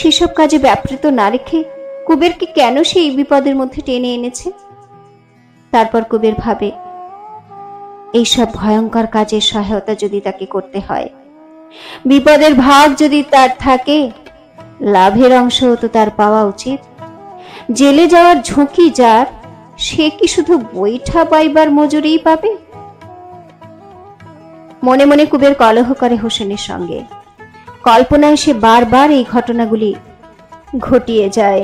সেসব কাজে ব্যাপৃত না রেখে কুবেরকে কেন সেই বিপদের মধ্যে টেনে এনেছে? তারপর কুবের ভাবে, এইসব ভয়ঙ্কর কাজের সহায়তা যদি তাকে করতে হয়, বিপদের ভাগ যদি তার থাকে, লাভের অংশ তো তার পাওয়া উচিত। জেলে যাওয়ার ঝুঁকি যার, সে কি শুধু বৈঠা পাইবার মজুরিই পাবে? মনে মনে কুবের কলহ করে হোসেনের সঙ্গে। কল্পনায় সে বারবার এই ঘটনাগুলি ঘটিয়ে যায়।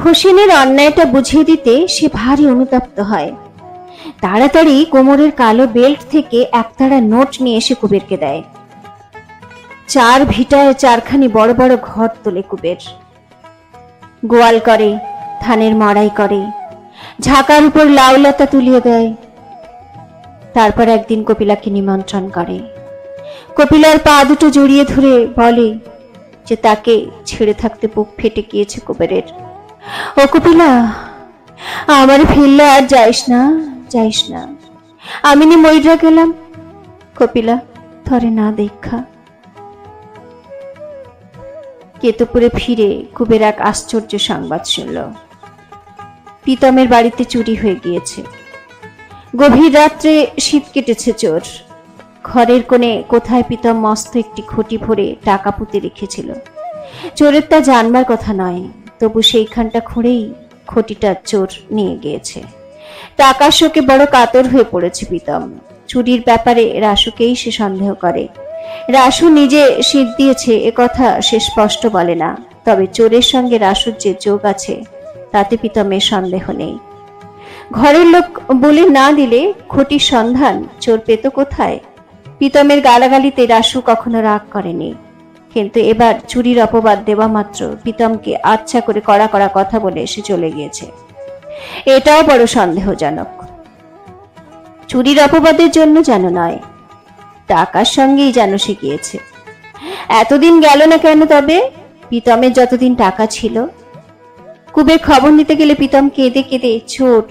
হোসেনের অন্যায়টা বুঝিয়ে দিতে সে ভারী অনুতপ্ত হয়। তাড়াতাড়ি কোমরের কালো বেল্ট থেকে একতাড়া নোট নিয়ে এসে কুবেরকে দেয়। 4 ভিটায় 4খানি বড় বড় ঘর তোলে কুবের। গোয়াল করে, ধানের মড়াই করে, ঝাঁকার উপর লাউলতা তুলিয়ে দেয়। তারপর একদিন কপিলাকে নিমন্ত্রণ করে। কপিলার পা দুটো জড়িয়ে ধরে বলে যে তাকে ছেড়ে থাকতে বুক ফেটে গিয়েছে কুবেরের। ও কপিলা, আমার ফিরলে আর যাইস না, যাইস না, আমি নি মইরা গেলাম। কপিলা ধরে না দেখা। কেতুপুরে ফিরে কুবের এক আশ্চর্য সংবাদ শুনল। প্রীতমের বাড়িতে চুরি হয়ে গিয়েছে। গভীর রাত্রে শীত কেটেছে চোর। ঘরের কোণে কোথায় প্রীতম মস্ত একটি ঘটি ভরে টাকা পুঁতে রেখেছিল। চোরের তা জানবার কথা নয়, তবু সেইখানটা খুঁড়েই ঘটিটা চোর নিয়ে গিয়েছে। টাকার শোকে বড় কাতর হয়ে পড়েছে প্রীতম। চুরির ব্যাপারে রাসুকেই সে সন্দেহ করে। রাসু নিজে শীত দিয়েছে এ কথা সে স্পষ্ট বলে না, তবে চোরের সঙ্গে রাসুর যে যোগ আছে তাতে প্রীতমের সন্দেহ নেই। ঘরের লোক বলে না দিলে ঘটির সন্ধান চোর পেত কোথায়? প্রীতমের গালাগালিতে রাসু কখনো রাগ করেনি, কিন্তু এবার চুরির অপবাদ দেওয়া মাত্র প্রীতমকে আচ্ছা করে কড়া কড়া কথা বলে এসে চলে গিয়েছে। এটাও বড় সন্দেহজনক। চুরির অপবাদের জন্য যেন নয়, টাকার সঙ্গেই যেন সে গিয়েছে। এতদিন গেল না কেন তবে? প্রীতমের যতদিন টাকা ছিল। কুবের খবর নিতে গেলে প্রীতম কেঁদে কেঁদে চোর,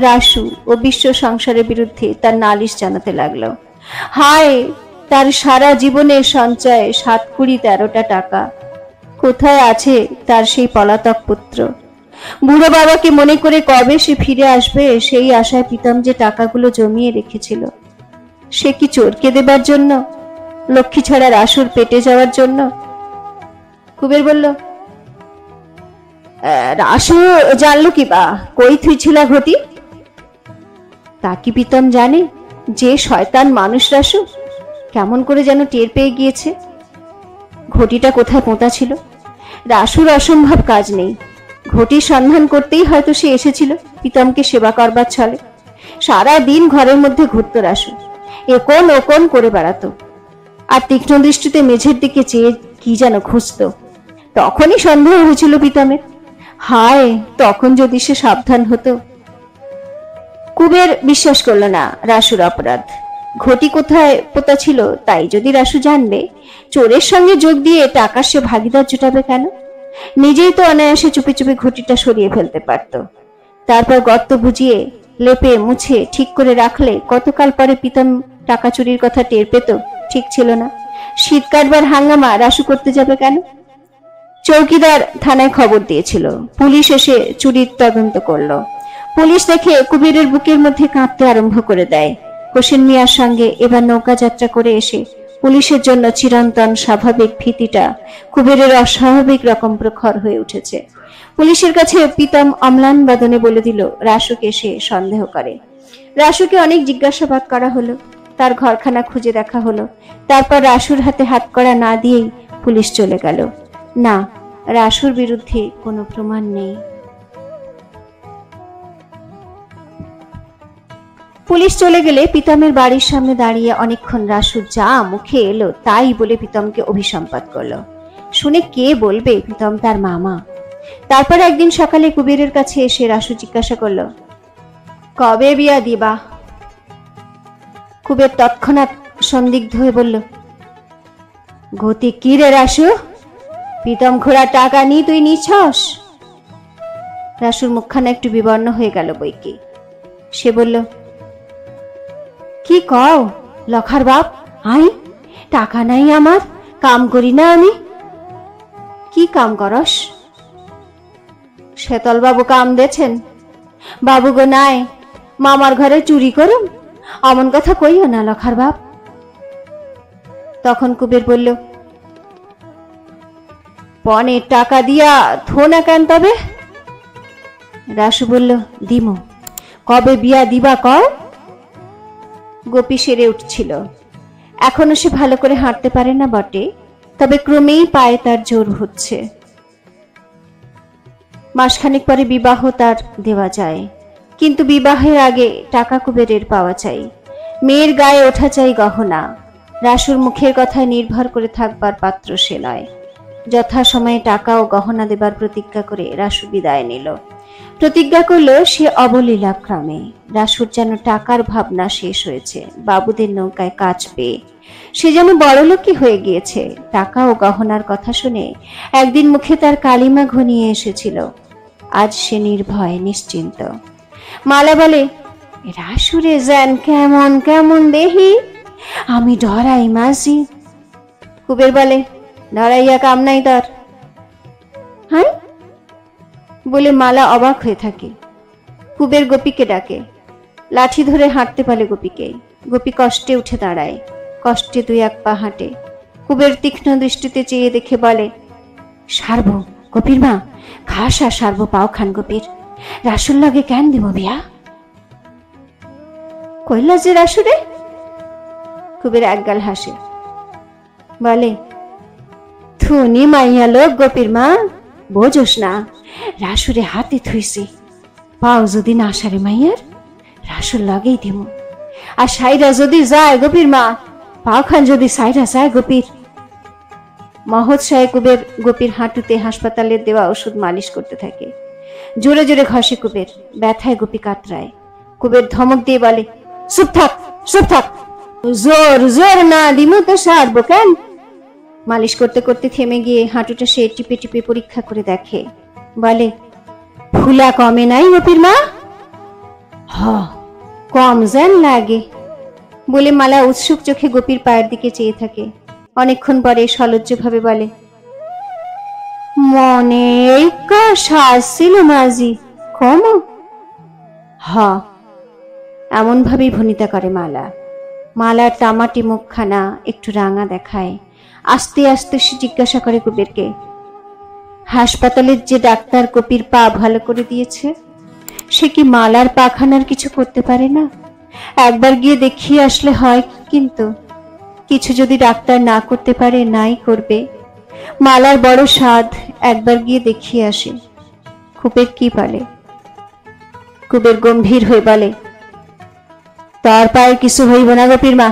রাসু ও বিশ্ব সংসারের বিরুদ্ধে তার নালিশ জানাতে লাগলো। হায়, তার সারা জীবনের সঞ্চয় 7-20-13টা টাকা কোথায় আছে তার সেই পলাতক পুত্র? বুড়ো বাবাকে মনে করে কবে সে ফিরে আসবে সেই আশায় প্রীতম যে টাকাগুলো জমিয়ে রেখেছিল, সে কি চোরকে দেবার জন্য, লক্ষ্মী ছাড়া রাসুর পেটে যাওয়ার জন্য? কুবের বলল, রাসু জানলো কি বা কই থুইছিল ঘটি? তা কি প্রীতম জানে? যে শয়তান মানুষ রাসু, কেমন করে যেন টের পেয়ে গিয়েছে ঘটিটা কোথায় পোঁতা ছিল। রাসুর অসম্ভব কাজ নেই, ঘটির সন্ধান করতেই হয়তো সে এসেছিল প্রীতমকে সেবা করবার ছলে। সারা দিন ঘরের মধ্যে ঘুরত রাসু, একন ওকন করে বেড়াতো, আর তীক্ষ্ণ দৃষ্টিতে মেঝের দিকে চেয়ে কি যেন খুঁজত। তখনই সন্দেহ হয়েছিল প্রীতমের। হায়, তখন যদি সে সাবধান হতো। কুবের বিশ্বাস করল না রাসুর অপরাধ। ঘটি কোথায় পোতা ছিল তাই যদি রাসু জানবে, চোরের সঙ্গে যোগ দিয়ে টাকার সে ভাগিদার জুটাবে কেন? নিজেই তো অনায়াসে চুপি চুপি ঘটিটা সরিয়ে ফেলতে পারত। তারপর গর্ত বুঝিয়ে লেপে মুছে ঠিক করে রাখলে কতকাল পরে প্রীতম টাকা চুরির কথা টের পেত? ঠিক ছিল না। শীত কাটবার হাঙ্গামা রাসু করতে যাবে কেন? চৌকিদার থানায় খবর দিয়েছিল, পুলিশ এসে চুরির তদন্ত করলো। পুলিশ দেখে কুবেরের বুকের মধ্যে কাঁপতে আরম্ভ করে দেয়। হোসেন মিয়ার সঙ্গে এবার নৌকা যাত্রা করে এসে পুলিশের জন্য চিরন্তন স্বাভাবিক ভীতিটা কুবেরের অস্বাভাবিক রকম প্রখর হয়ে উঠেছে। পুলিশের কাছে প্রীতম অম্লান বাদনে বলে দিল রাসুকে সে সন্দেহ করে। রাসুকে অনেক জিজ্ঞাসাবাদ করা হলো, তার ঘরখানা খুঁজে দেখা হলো। তারপর রাসুর হাতে হাত কড়া না দিয়েই পুলিশ চলে গেল। না, রাসুর বিরুদ্ধে কোনো প্রমাণ নেই। পুলিশ চলে গেলে প্রীতমের বাড়ির সামনে দাঁড়িয়ে অনেকক্ষণ রাসু যা মুখে এলো তাই বলে প্রীতমকে অভিসম্পাত করলো। শুনে কে বলবে প্রীতম তার মামা। তারপর একদিন সকালে কুবেরের কাছে এসে রাসু জিজ্ঞাসা করলো, কবে বিয়া দিবা? কুবের তৎক্ষণাৎ সন্দিগ্ধ হয়ে বলল, গতি কি রে রাসু? প্রীতম ঘোড়া টাকা নি তুই নিছস? রাসুর মুখখানা একটু বিবর্ণ হয়ে গেল বইকি। সে বলল, কি কও লখার বাপ, আই টাকা নাই আমার, কাম করি না আমি। কি কাম করস? শেতল বাবু কাম দেছেন। বাবু গো নাই, মামার ঘরে চুরি করুম, অমন কথা কইও না লখার বাপ। তখন কুবের বলল, পনের টাকা দিয়া থো না কেন তবে? রাসু বলল, দিমু, কবে বিয়া দিবা কও? গোপী সেরে উঠছিল। এখনো সে ভালো করে হাঁটতে পারে না বটে, তবে ক্রমেই পায়ে তার জোর হচ্ছে। মাসখানেক পরে বিবাহ তার দেওয়া যায়, কিন্তু বিবাহের আগে টাকা কুবেরের পাওয়া চাই। মেয়ের গায়ে ওঠা চাই গহনা। রাসুর মুখের কথায় নির্ভর করে থাকবার পাত্র সে নয়। যথাসময়ে টাকা ও গহনা দেবার প্রতিজ্ঞা করে রাসু বিদায় নিল। প্রতিজ্ঞা করল সে অবলীলাক্রমে। রাসুর যেন টাকার ভাবনা শেষ হয়েছে বাবুদের নৌকায় কাজ পেয়ে। সে যেন বড়লোকই হয়ে গিয়েছে। টাকা ও গহনার কথা শুনে একদিন মুখে তার কালিমা ঘনিয়ে এসেছিল। আজ সে নির্ভয় নিশ্চিন্ত। মালা বলে, রাসুরে যেন কেমন কেমন দেহি, আমি ডরাই মাঝি। কুবের বলে, ডরাইয়া কাম নাই তার। হ্যাঁ বলে মালা অবাক হয়ে থাকে। কুবের গোপীকে ডাকে। লাঠি ধরে হাঁটতে পারে গোপীকে। গোপী কষ্টে উঠে দাঁড়ায়, কষ্টে দুই এক পা হাঁটে। কুবের তীক্ষ্ণ দৃষ্টিতে চেয়ে দেখে বলে, সারব গোপীর মা, খাস আর সারব পাও খান গোপীর। রাসুর লাগে কেন দিব বিয়া? কইলা যে রাসুরে? কুবের একগাল হাসে, বলে, থুনি মাইয়া লোক গোপীর মা, বোঝোস না, রাসুরে হাতে থুইছি। পাও যদি না সারে মাইয়ার, রাসুর লাগেই দিব। আর সাইরা যদি যায় গোপীর মা, পাও খান যদি সাইরা যায় গোপীর। মহোৎসাহে কুবের গোপীর হাঁটুতে হাসপাতালের দেওয়া ওষুধ মালিশ করতে থাকে। জোরে জোরে ঘষে কুবের, ব্যথায় গোপী কাতরায়। কুবের ধমক দিয়ে বলে, চুপ থাক, চুপ থাক, জোর জোর না দিমু তো সারবো কেন? মালিশ করতে করতে থেমে গিয়ে হাঁটুটা সে টিপে টিপে পরীক্ষা করে দেখে। বলে, ফুলা কমে নাই গোপীর মা? হ, কম যেন লাগে। বলে মালা উৎসুক চোখে গোপীর পায়ের দিকে চেয়ে থাকে। অনেকক্ষণ পরে সলজ্জ ভাবে বলে, মনে সাজ ছিল মাঝি, কম? হ। এমন ভাবেই ভনিতা করে মালা। মালার তামাটি মুখখানা একটু রাঙা দেখায়। আস্তে আস্তে সে জিজ্ঞাসা করে কুবেরকে, হাসপাতালের যে ডাক্তার গোপীর পা ভালো করে দিয়েছে, সে কি মালার পাখানার কিছু করতে পারে না? একবার গিয়ে দেখিয়ে আসলে হয়, কিন্তু কিছু যদি ডাক্তার না করতে পারে, নাই করবে। মালার বড় সাধ একবার গিয়ে দেখিয়ে আসে। কুবের কি বলে? কুবের গম্ভীর হয়ে বলে, তার পায়ে কিছু হইব না গোপীর মা।